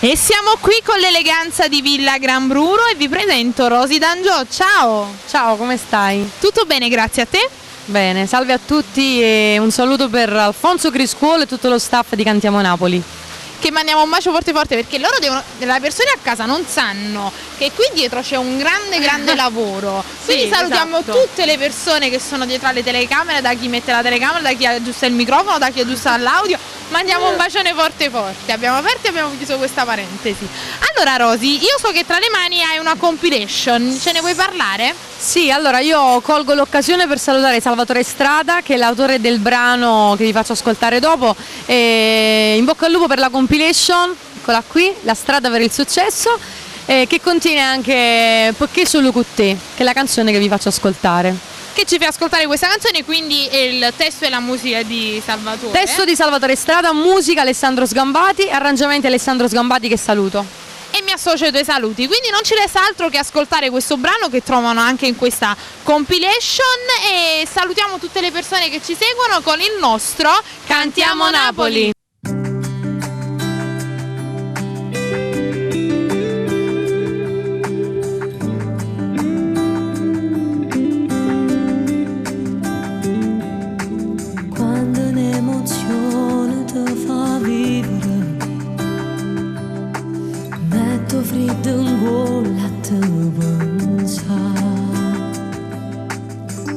E siamo qui con l'eleganza di Villa Gran Bruno e vi presento Rosy D'Angiò. Ciao! Ciao, come stai? Tutto bene, grazie a te? Bene, salve a tutti e un saluto per Alfonso Criscuolo e tutto lo staff di Cantiamo Napoli. Che mandiamo un bacio forte forte perché loro le persone a casa non sanno che qui dietro c'è un grande lavoro. Quindi Sì, salutiamo esatto. tutte le persone che sono dietro alle telecamere, da chi mette la telecamera, da chi aggiusta il microfono, da chi aggiusta l'audio. Mandiamo un bacione forte forte. Abbiamo aperto e abbiamo chiuso questa parentesi. Allora Rosy, io so che tra le mani hai una compilation, ce ne vuoi parlare? Sì, allora io colgo l'occasione per salutare Salvatore Strada, che è l'autore del brano che vi faccio ascoltare dopo. E in bocca al lupo per la compilation, eccola qui, La strada per il successo, che contiene anche Perché solo con te, che è la canzone che vi faccio ascoltare. Che ci fai ascoltare questa canzone, quindi il testo e la musica di Salvatore. Testo di Salvatore Strada, musica Alessandro Sgambati, arrangiamenti Alessandro Sgambati, che saluto. E mi associo ai tuoi saluti, quindi non ci resta altro che ascoltare questo brano che trovano anche in questa compilation e salutiamo tutte le persone che ci seguono con il nostro Cantiamo Napoli. Quando un'emozione ti fa vivere, metto freddo in gola a te pensare.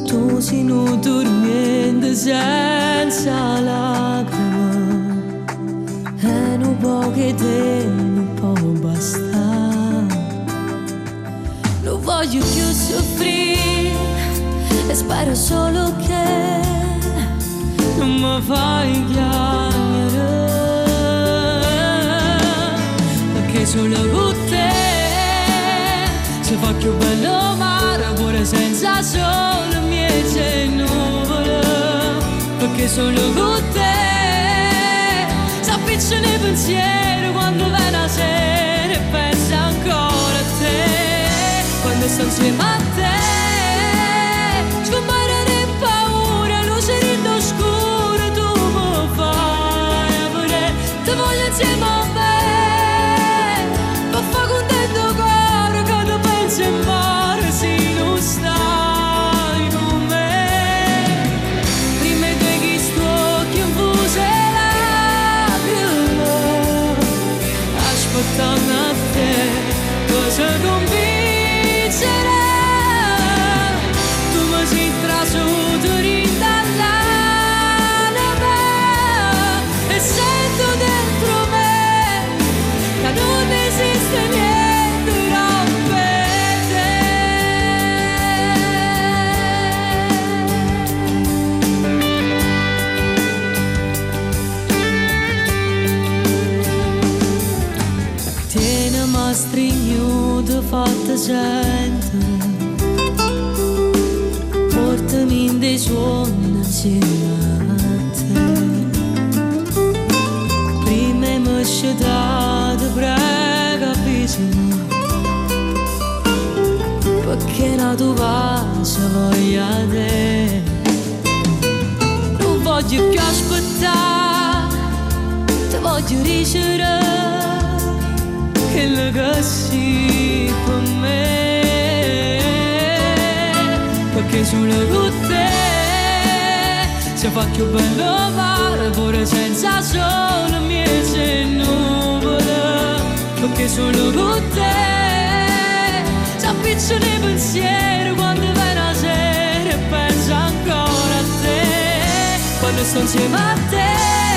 Tu sei non dormiente senza lacrime, e non può che te non può bastare. Non voglio più soffrire e spero solo che non mi fai chiamare, perché solo con te si fa più bello mare, pure senza sole miei nuvole, perché solo con te si appicciano i pensieri quando viene la sera e penso ancora a te, quando sto insieme a te scompare le paure, luce di oscura, tu mi fai amore, ti voglio insieme a me, mi fa contento cuore che ti penso in mare, se non stai con me. Prima che chi sto che infuse lacrime, aspettando a te cosa convincerà. Tu mi sei trasuto rindall'anima e sento dentro me che non esiste niente per te. Tiene ma stringnuto fatta sentire, portami in dei suoni insieme a te. Prima mi scetate, prega bisogno, perché la tua pace voglia te. Non voglio più aspettare, ti voglio ricevere, che la che si per me, perché solo con te si fa più bello mare, pure senza sole miei nuvole, perché solo con te si appicciano i pensieri quando viene la sera e penso ancora a te, quando sto insieme a te.